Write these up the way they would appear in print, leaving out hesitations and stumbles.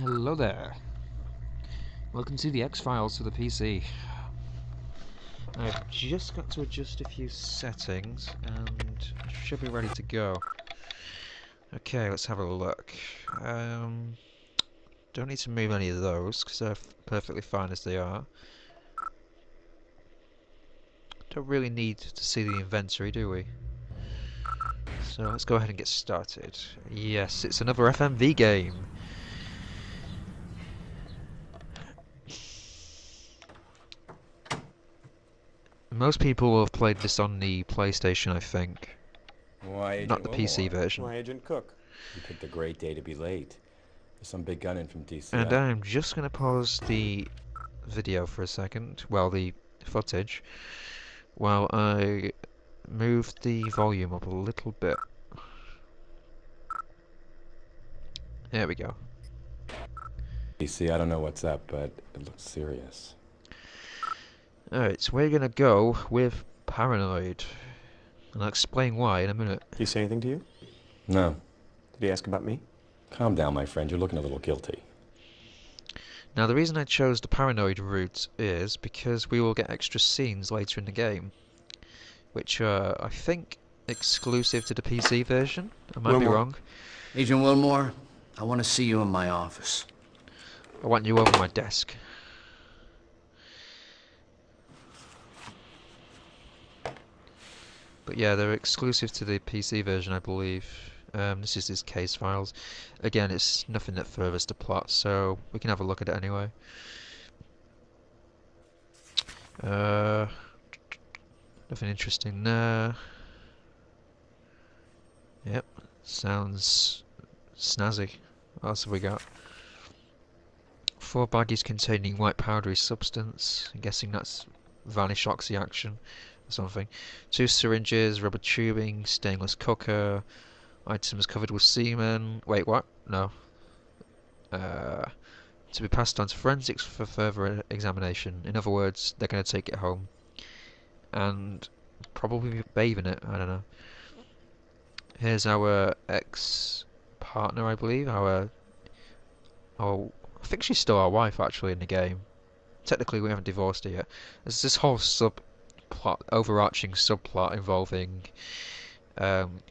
Hello there. Welcome to the X-Files for the PC. I've just got to adjust a few settings and should be ready to go. Okay, let's have a look. Don't need to move any of those because they're perfectly fine as they are. Don't really need to see the inventory, do we? So let's go ahead and get started. Yes, it's another FMV game. Most people will have played this on the PlayStation, I think. Why, Not the PC version. Why, Agent Cook? You picked a great day to be late. There's some big gun in from DC. And I'm just going to pause the video for a second, well, the footage, while I move the volume up a little bit. There we go. DC, I don't know what's up, but it looks serious. Alright, so we're going to go with Paranoid. And I'll explain why in a minute. Did he say anything to you? No. Did he ask about me? Calm down, my friend. You're looking a little guilty. Now, the reason I chose the Paranoid route is because we will get extra scenes later in the game, which are, I think, exclusive to the PC version. I might be wrong. Agent Wilmore, I want to see you in my office. I want you over my desk. But yeah, they're exclusive to the PC version, I believe. This is his case files. Again, it's nothing that furthers the plot, so we can have a look at it anyway. Nothing interesting there. Yep, sounds snazzy. What else have we got? 4 baggies containing white powdery substance. I'm guessing that's vanish oxy action or something. 2 syringes, rubber tubing, stainless cooker, items covered with semen. Wait, what? No. To be passed on to forensics for further examination. In other words, they're going to take it home and probably bathe in it. I don't know. Here's our ex-partner, I believe. I think she's still our wife actually in the game. Technically, we haven't divorced her yet. There's this whole subplot, overarching subplot involving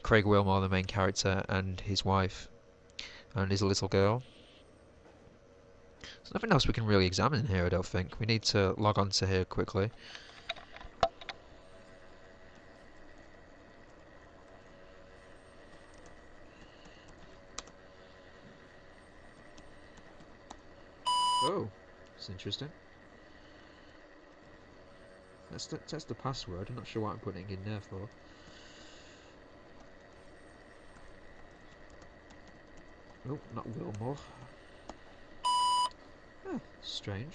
Craig Wilmore, the main character, and his wife, and his little girl. There's nothing else we can really examine here, I don't think. We need to log on to here quickly. Oh, that's interesting. That's the password. I'm not sure what I'm putting in there for. Oh, not Wilmore. Oh, strange.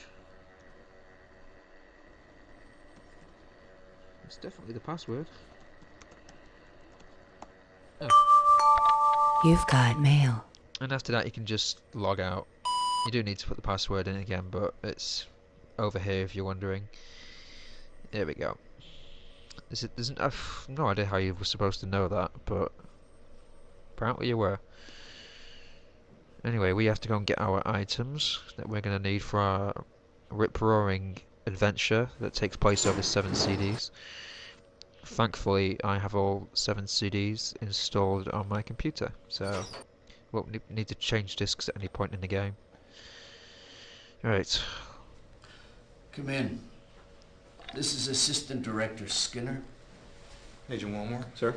It's definitely the password. Oh. You've got mail. And after that you can just log out. You do need to put the password in again, but it's over here if you're wondering. There we go. I've no idea how you were supposed to know that, but apparently you were. Anyway, we have to go and get our items that we're going to need for our rip-roaring adventure that takes place over 7 CDs. Thankfully, I have all 7 CDs installed on my computer, so won't need to change discs at any point in the game. Right. Come in. This is Assistant Director Skinner. Agent Wilmore. Sir?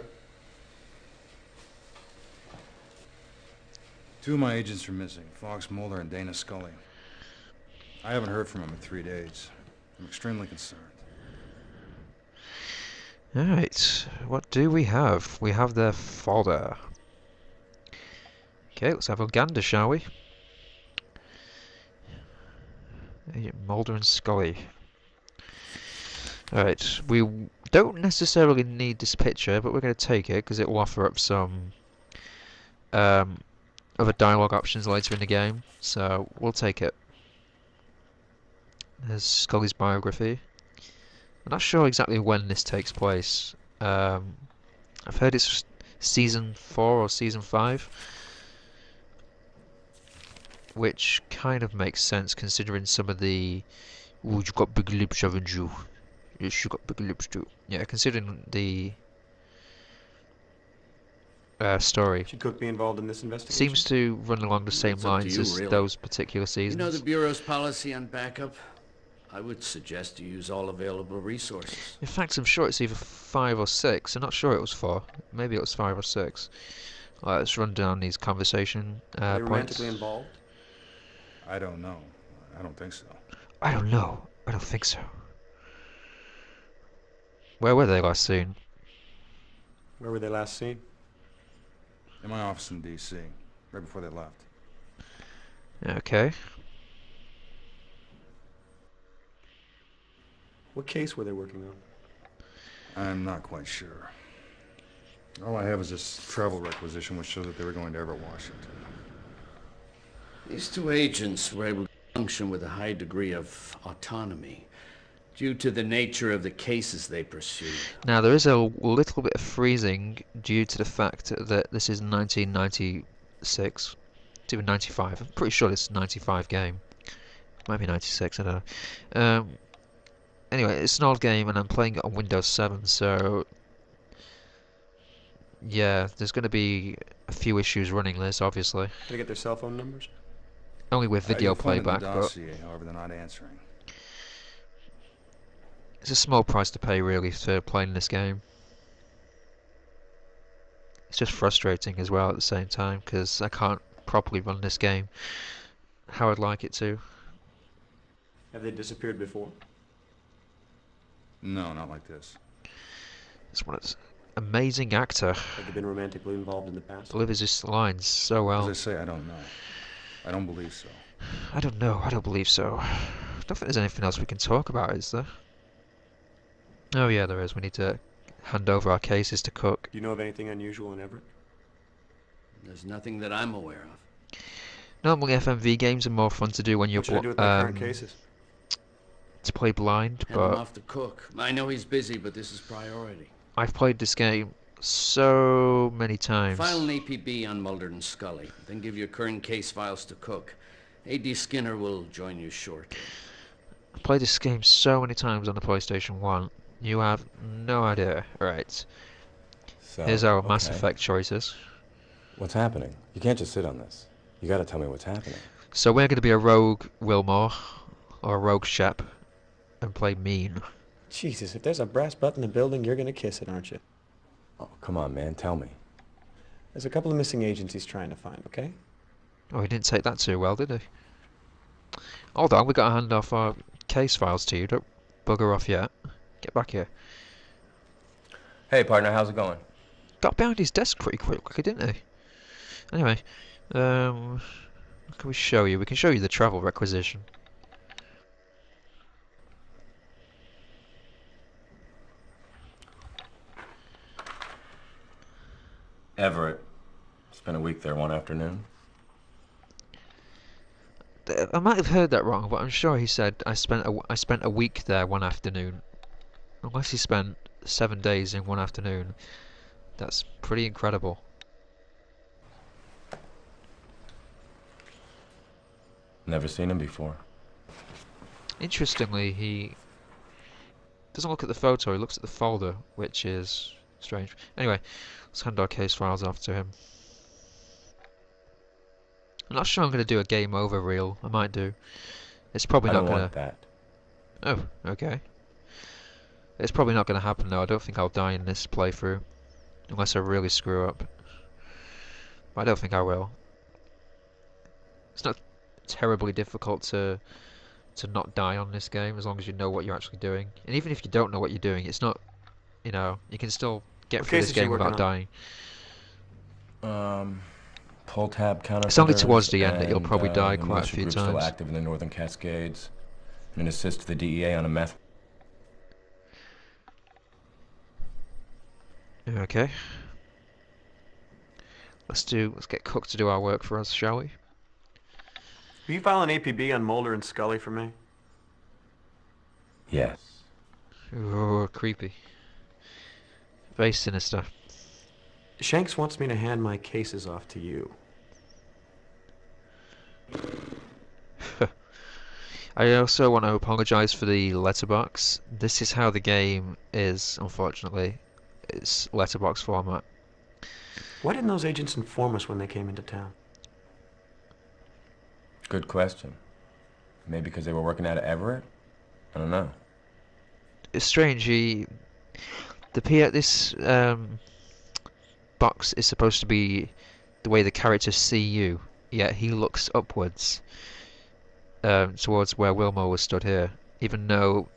2 of my agents are missing, Fox Mulder and Dana Scully. I haven't heard from them in 3 days. I'm extremely concerned. Alright, what do we have? We have the folder. Okay, let's have a gander, shall we? Mulder and Scully. Alright, we don't necessarily need this picture, but we're going to take it because it will offer up some other dialogue options later in the game, so we'll take it. There's Scully's biography. I'm not sure exactly when this takes place. I've heard it's season 4 or season 5. which kind of makes sense considering some of the... Ooh, you've got big lips, haven't you? Yes, you got big lips too. Yeah, considering the story. Should Cook be involved in this investigation? Seems to run along the same It's up to lines you, as really. those particular You know the seasons. Bureau's policy on backup? I would suggest you use all available resources. In fact, I'm sure it's either 5 or 6. I'm not sure it was 4. Maybe it was 5 or 6. Let's run down these conversation Are they points. romantically involved? I don't know. I don't think so. I don't know. I don't think so. Where were they last seen? Where were they last seen? In my office in D.C., right before they left. Okay. What case were they working on? I'm not quite sure. All I have is this travel requisition which shows that they were going to Everett, Washington. These two agents were able to function with a high degree of autonomy due to the nature of the cases they pursued. Now there is a little bit of freezing due to the fact that this is 1996. It's even 95. I'm pretty sure this is a 95 game. Might be 96, I don't know. Anyway, it's an old game and I'm playing it on Windows 7, so... Yeah, there's going to be a few issues running this, obviously. Did I get their cell phone numbers? Only with video You'll find in the playback, but dossier, however, they're not answering. it's a small price to pay, really, for playing this game. It's just frustrating as well at the same time, because I can't properly run this game how I'd like it to. Have they disappeared before? No, not like this. It's one of those amazing actor. Have they been romantically involved in the past? Delivers his lines so well. As I say, I don't know. I don't believe so. I don't know. I don't believe so. I don't think there's anything else we can talk about, is there? Oh yeah, there is. We need to hand over our cases to Cook. Do you know of anything unusual in Everett? There's nothing that I'm aware of. Normally FMV games are more fun to do when you're What should I do with my current cases? to play blind, Hand him but off to Cook. I know he's busy, but this is priority. I've played this game so many times. File an APB on Mulder and Scully, then give your current case files to Cook. A.D. Skinner will join you shortly. I've played this game so many times on the PlayStation 1. You have no idea. Alright, So, here's our Mass okay. Effect choices. What's happening? You can't just sit on this. You gotta tell me what's happening. So we're going to be a rogue Wilmore, or a rogue Shep, and play mean. Jesus, if there's a brass butt in the building, you're gonna kiss it, aren't you? Oh, come on, man, tell me. There's a couple of missing agents he's trying to find, okay? Oh, he didn't take that too well, did he? Hold on, we got to hand off our case files to you. Don't bugger off yet. Get back here. Hey, partner, how's it going? Got behind his desk pretty quickly, didn't he? Anyway, what can we show you? We can show you the travel requisition. Everett. Spent a week there one afternoon. I might have heard that wrong, but I'm sure he said I spent a week there one afternoon. Unless he spent 7 days in one afternoon. That's pretty incredible. Never seen him before. Interestingly, he doesn't look at the photo, he looks at the folder, which is strange. Anyway, let's hand our case files off to him. I'm not sure I'm going to do a game over reel. I might do. It's probably I not don't going want to... that. Oh, okay. It's probably not going to happen though. I don't think I'll die in this playthrough. Unless I really screw up. But I don't think I will. It's not terribly difficult to not die on this game, as long as you know what you're actually doing. And even if you don't know what you're doing, it's not... You know, you can still get What through this cases you game working without on? dying. Pull tab counter. It's only towards the end that you'll probably die quite a few Still times. active in the Northern Cascades. And assist to the DEA on a meth. Okay. Let's get Cook to do our work for us, shall we? Will you file an APB on Mulder and Scully for me? Yes. Oh, creepy. Very sinister. Shanks wants me to hand my cases off to you. I also want to apologise for the letterbox. This is how the game is, unfortunately. It's letterbox format. Why didn't those agents inform us when they came into town? Good question. Maybe because they were working out of Everett? I don't know. It's strange. This box is supposed to be the way the characters see you, yet he looks upwards towards where Wilmore was stood here, even though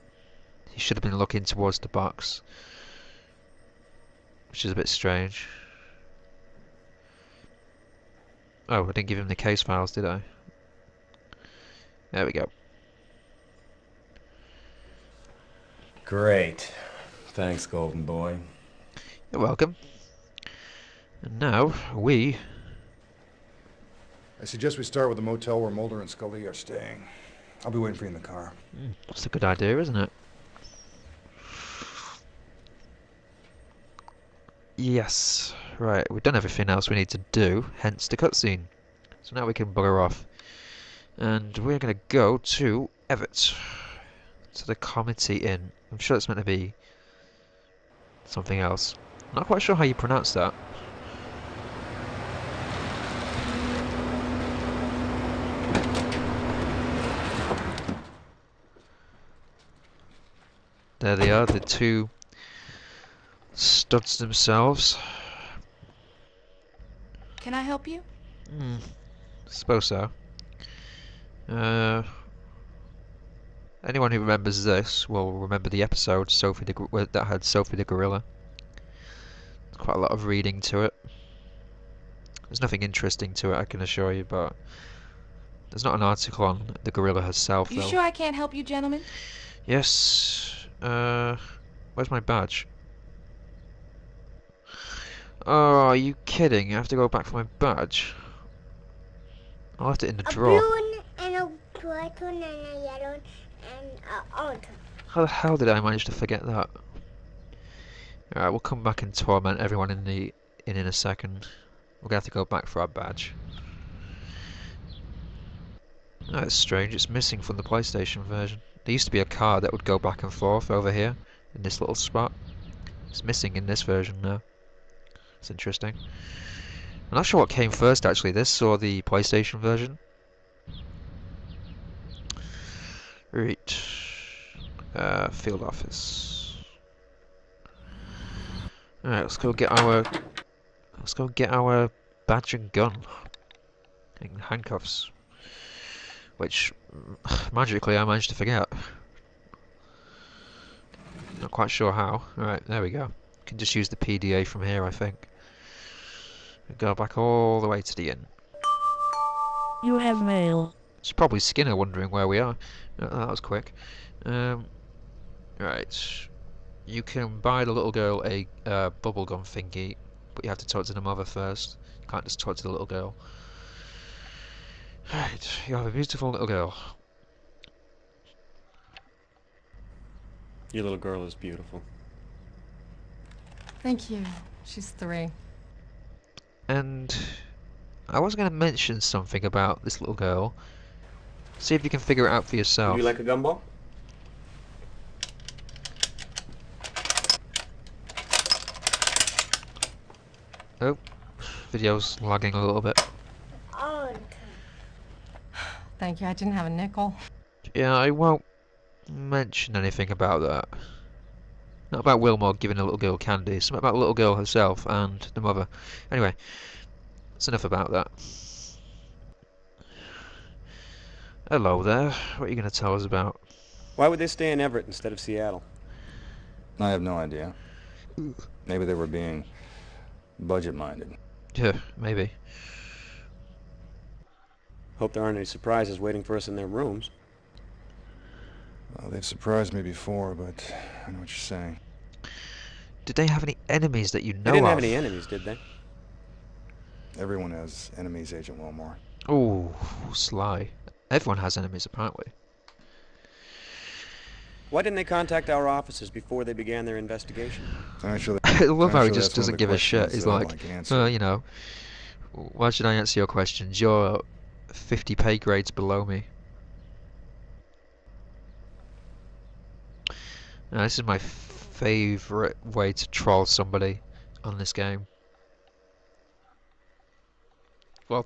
he should have been looking towards the box, which is a bit strange. Oh, I didn't give him the case files, did I? There we go. Great. Thanks, Golden Boy. You're welcome. And now, I suggest we start with the motel where Mulder and Scully are staying. I'll be waiting for you in the car. That's a good idea, isn't it? Yes. Right, we've done everything else we need to do, hence the cutscene. So now we can bugger off. And we're going to go to Everett. To the Comity Inn. I'm sure it's meant to be something else. Not quite sure how you pronounce that. There they are, the two studs themselves. Can I help you? Suppose so. Anyone who remembers this will remember the episode that had Sophie the Gorilla. There's quite a lot of reading to it. There's nothing interesting to it, I can assure you, but there's not an article on the gorilla herself, You though. sure I can't help you, gentlemen? Yes. Where's my badge? Oh, are you kidding? I have to go back for my badge. I left it in the drawer. A blue and a white one and a yellow and a orange. How the hell did I manage to forget that? Alright, we'll come back and torment everyone in a second. We're gonna have to go back for our badge. That's strange, it's missing from the PlayStation version. There used to be a card that would go back and forth over here, in this little spot. It's missing in this version now. It's interesting. I'm not sure what came first actually, this or the PlayStation version. Right. Field office. Alright, let's go get our badge and gun. And handcuffs. Which magically I managed to forget. Not quite sure how. Alright, there we go. Can just use the PDA from here, I think. Go back all the way to the inn. You have mail. It's probably Skinner wondering where we are. That was quick. Right. You can buy the little girl a bubblegum thingy, but you have to talk to the mother first. You can't just talk to the little girl. Right, you have a beautiful little girl. Your little girl is beautiful. Thank you. She's 3. And I was going to mention something about this little girl. See if you can figure it out for yourself. Would you like a gumball? Oh, video's lagging a little bit. Orange. Thank you. I didn't have a nickel. Yeah, I won't mention anything about that. Not about Wilmore giving a little girl candy. Something about the little girl herself and the mother. Anyway, that's enough about that. Hello there. What are you going to tell us about? Why would they stay in Everett instead of Seattle? I have no idea. Maybe they were being budget-minded. Yeah, maybe. Hope there aren't any surprises waiting for us in their rooms. Well, they've surprised me before, but I know what you're saying. Did they have any enemies that you know They didn't of? have any enemies, did they? Everyone has enemies, Agent Wilmore. Oh, sly. Everyone has enemies, apparently. Why didn't they contact our offices before they began their investigation? Actually, I love how he actually, just that's one of doesn't the give a shit. questions He's that I'd like, like answered. you know, why should I answer your questions? You're 50 pay grades below me. Now, this is my favourite way to troll somebody on this game. Well,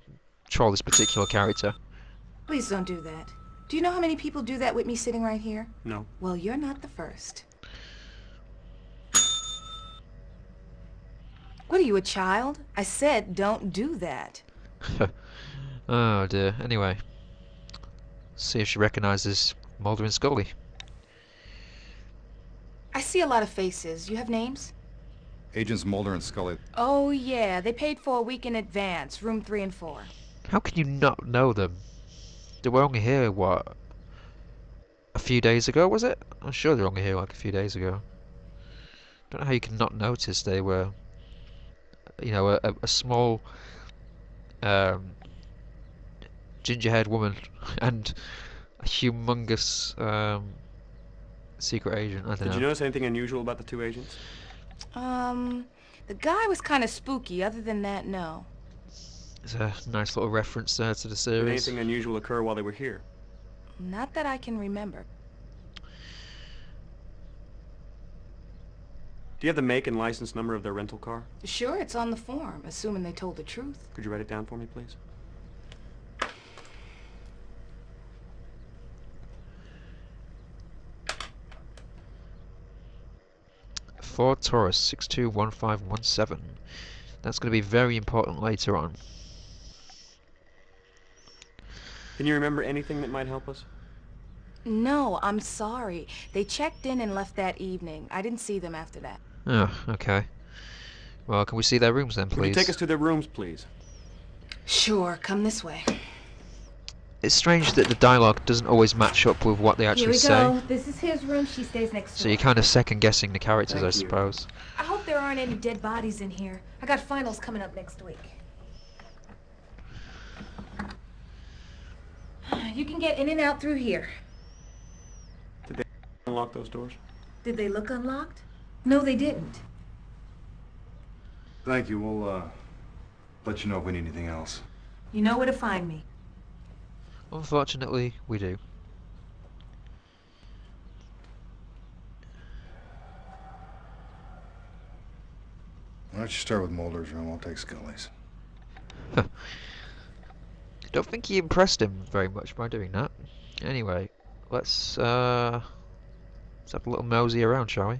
troll this particular character. Please don't do that. Do you know how many people do that with me sitting right here? No. Well, you're not the first. What are you, a child? I said don't do that. Oh dear. Anyway, see if she recognises Mulder and Scully. I see a lot of faces. You have names? Agents Mulder and Scully. Oh, yeah. They paid for a week in advance, room 3 and 4. How can you not know them? They were only here, what, a few days ago, was it? I'm sure they were only here like a few days ago. Don't know how you can not notice they were, you know, a small ginger-haired woman and a humongous secret agent. I don't know. Did you notice anything unusual about the two agents? The guy was kind of spooky. Other than that, no. There's a nice little reference there to the Did series. anything unusual occur while they were here? Not that I can remember. Do you have the make and license number of their rental car? Sure, it's on the form, assuming they told the truth. Could you write it down for me, please? Ford Taurus 621517. That's going to be very important later on. Can you remember anything that might help us? No, I'm sorry. They checked in and left that evening. I didn't see them after that. Oh, okay. Well, can we see their rooms then, Could you please? take us to their rooms, please? Sure, come this way. It's strange that the dialogue doesn't always match up with what they Here actually we say. go. This is his room. She stays next So door. you're kind of second guessing the characters, I Thank you. suppose. I hope there aren't any dead bodies in here. I got finals coming up next week. You can get in and out through here. Unlock those doors. Did they look unlocked? No, they didn't. Thank you. We'll, let you know if we need anything else. You know where to find me. Unfortunately, we do. Why don't you start with Mulder's room? I'll take Scully's. Don't think you impressed him very much by doing that. Anyway, let's have a little mosey around, shall we?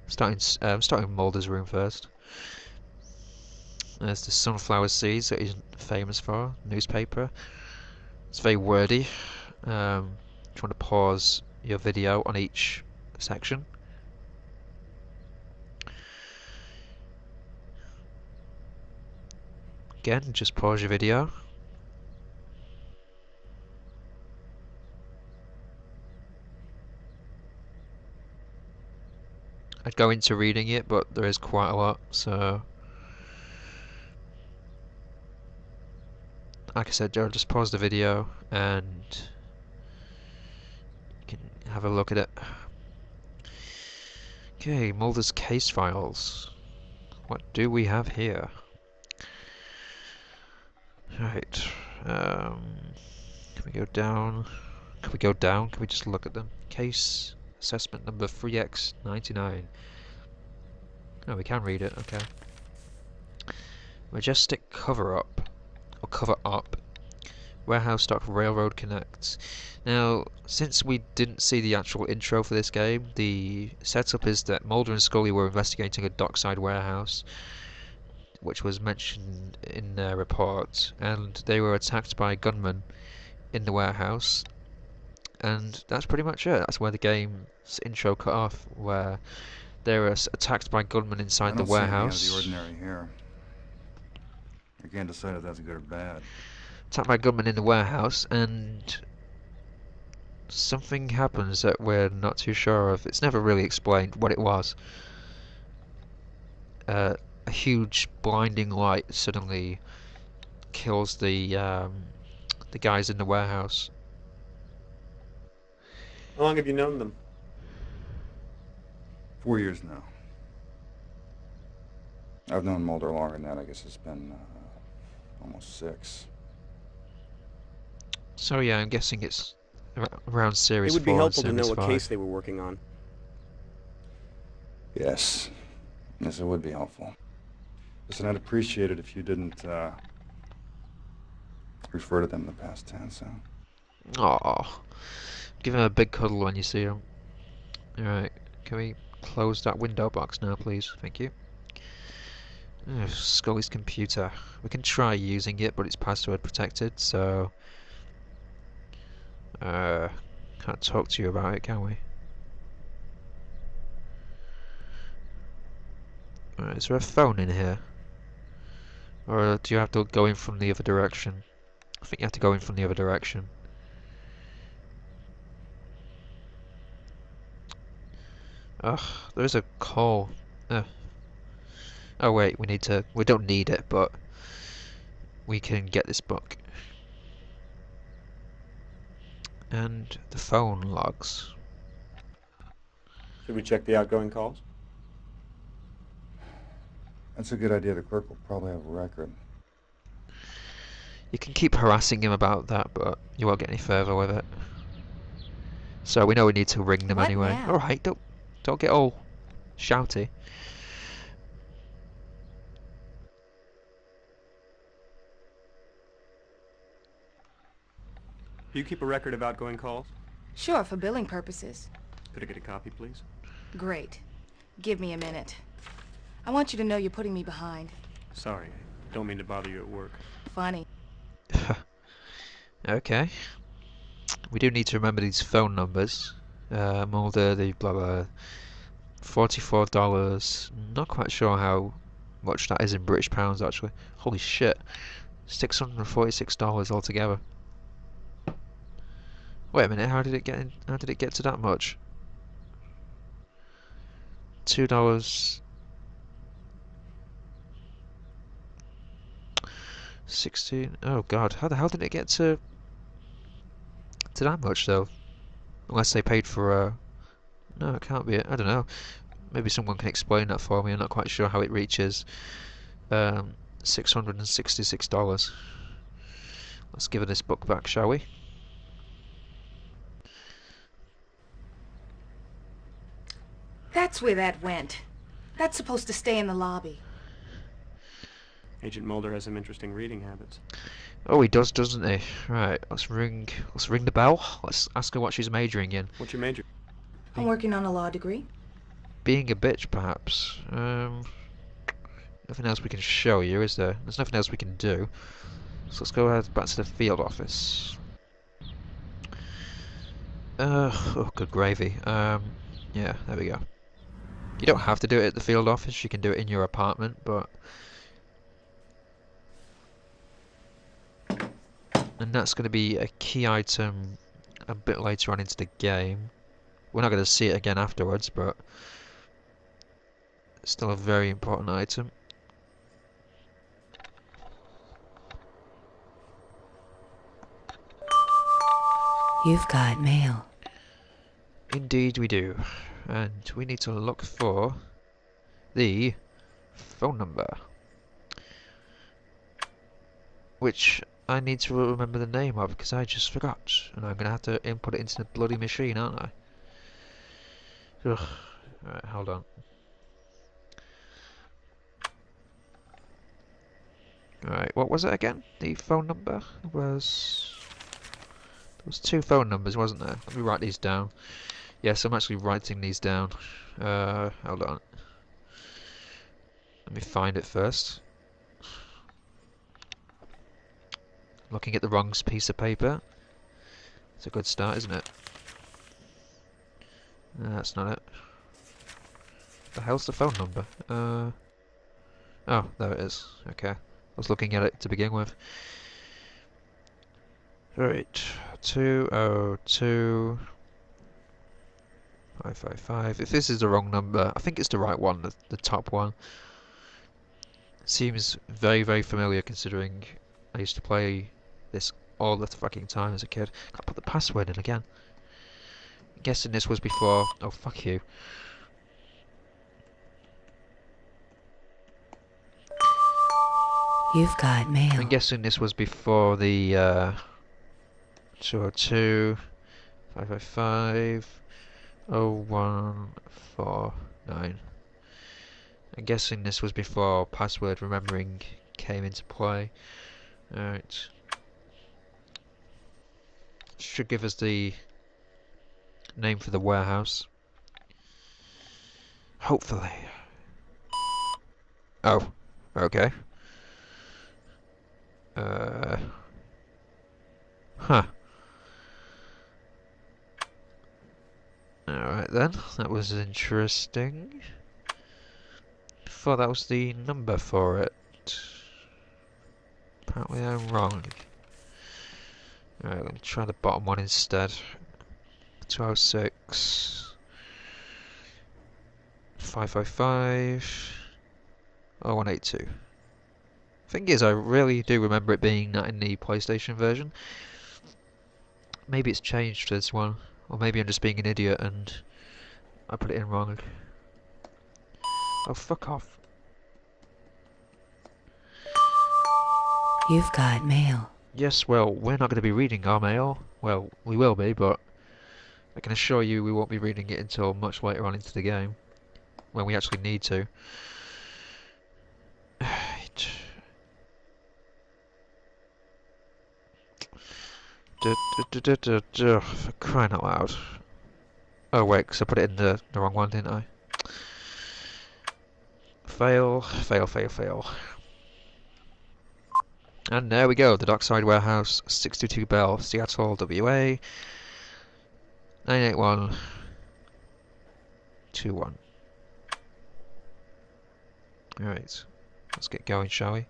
Starting with Mulder's room first. There's the sunflower seeds that he's famous for. Newspaper. It's very wordy. Do you want to pause your video on each section? Again, just pause your video. I'd go into reading it, but there is quite a lot, so like I said, Joe, just pause the video and you can have a look at it. Okay, Mulder's case files. What do we have here? Right. Can we go down? Can we go down? Can we just look at them? Case assessment number 3X99. Oh, we can read it. Okay. Majestic cover-up. Or cover-up. Warehouse Dock Railroad Connect. Now, since we didn't see the actual intro for this game, the setup is that Mulder and Scully were investigating a dockside warehouse, which was mentioned in their report, and they were attacked by gunmen in the warehouse, and that's pretty much it. That's where the game's intro cut off, where they were attacked by gunmen inside the warehouse. I don't see anything out of the ordinary here. I can't decide if that's good or bad. Attacked by gunmen in the warehouse, and something happens that we're not too sure of. It's never really explained what it was. A huge blinding light suddenly kills the guys in the warehouse. How long have you known them? 4 years now. I've known Mulder longer than that. I guess it's been almost 6. So yeah, I'm guessing it's around series It would be 4 and helpful to know series what 5. case they were working on. Yes. Yes, it would be helpful. Listen, I'd appreciate it if you didn't, refer to them in the past tense, huh? Aw. Give him a big cuddle when you see him. Alright, can we close that window box now, please? Thank you. Ugh, Scully's computer. We can try using it, but it's password protected, so... can't talk to you about it, can we? Alright, is there a phone in here? Or do you have to go in from the other direction? I think you have to go in from the other direction. Ugh, there's a call. Oh wait, we don't need it, but we can get this book. And the phone logs. Should we check the outgoing calls? That's a good idea. The clerk will probably have a record. You can keep harassing him about that, but you won't get any further with it. So we know we need to ring them What anyway. now? Alright, don't get all shouty. Do you keep a record of outgoing calls? Sure, for billing purposes. Could I get a copy, please? Great. Give me a minute. I want you to know you're putting me behind. Sorry, I don't mean to bother you at work. Funny. Okay. We do need to remember these phone numbers. Mulder, the blah blah. $44. Not quite sure how much that is in British pounds actually. Holy shit. $646 altogether. Wait a minute, how did it get to that much? $2 16. Oh god, how the hell did it get to that much though? Unless they paid for no, it can't be it. I don't know. Maybe someone can explain that for me. I'm not quite sure how it reaches $666. Let's give her this book back, shall we? That's where that went. That's supposed to stay in the lobby. Agent Mulder has some interesting reading habits. Oh, he does, doesn't he? Right, let's ring the bell. Let's ask her what she's majoring in. What's your major? I'm working on a law degree. Being a bitch, perhaps. Nothing else we can show you, is there? There's nothing else we can do. So let's go back to the field office. Oh, good gravy. Yeah, there we go. You don't have to do it at the field office. You can do it in your apartment, but... And that's going to be a key item a bit later on into the game. We're not going to see it again afterwards, but... It's still a very important item. You've got mail. Indeed we do. And we need to look for the phone number. Which I need to remember the name of because I just forgot. And I'm going to have to input it into the bloody machine, aren't I? Ugh. Alright, hold on. Alright, what was it again? The phone number was... There was 2 phone numbers, wasn't there? Let me write these down. Yes, I'm actually writing these down. Hold on. Let me find it first. Looking at the wrong piece of paper. It's a good start, isn't it? No, that's not it. The hell's the phone number? Oh, there it is. Okay. I was looking at it to begin with. Right. 202 555. If this is the wrong number, I think it's the right one, the top one. Seems very, very familiar considering I used to play this all the fucking time as a kid. Can't put the password in again. I'm guessing this was before... Oh, fuck you. You've got mail. I'm guessing this was before the 202 555 0149. I'm guessing this was before password remembering came into play. Alright. Should give us the name for the warehouse. Hopefully. Oh, okay. Huh. Alright then, that was interesting. Thought that was the number for it. Apparently I'm wrong. Alright, let me try the bottom one instead. 206 555 0182. Thing is, I really do remember it being that in the PlayStation version. Maybe it's changed for this one, or maybe I'm just being an idiot and I put it in wrong. Oh, fuck off. You've got mail. Yes, well, we're not going to be reading our mail. Well, we will be, but I can assure you we won't be reading it until much later on into the game, when we actually need to. For crying out loud. Oh wait, because I put it in the wrong one, didn't I? Fail, fail, fail, fail. And there we go, the Dockside Warehouse, 622 Bell, Seattle, WA, 98121. Alright, let's get going, shall we?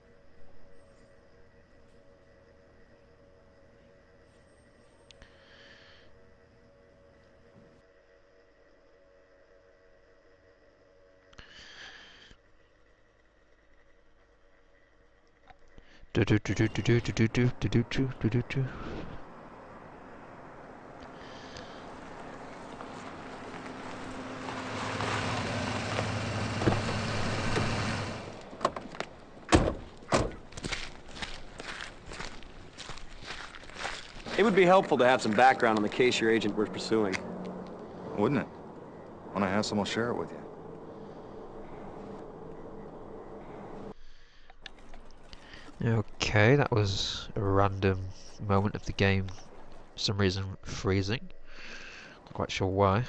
Do do do do do do do do do do do do do do. It would be helpful to have some background on the case your agent was pursuing. Wouldn't it? When I have some, I'll share it with you. Okay, that was a random moment of the game, for some reason freezing. Not quite sure why.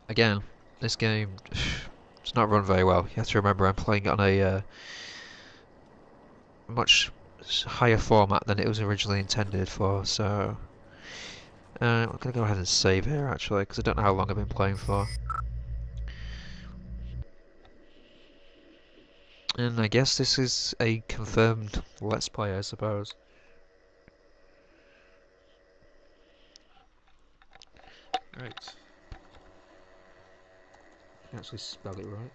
Again, this game, it's not run very well. You have to remember I'm playing it on a much higher format than it was originally intended for, so I'm going to go ahead and save here actually, because I don't know how long I've been playing for. And I guess this is a confirmed Let's Play, I suppose. Right. Actually spell it right.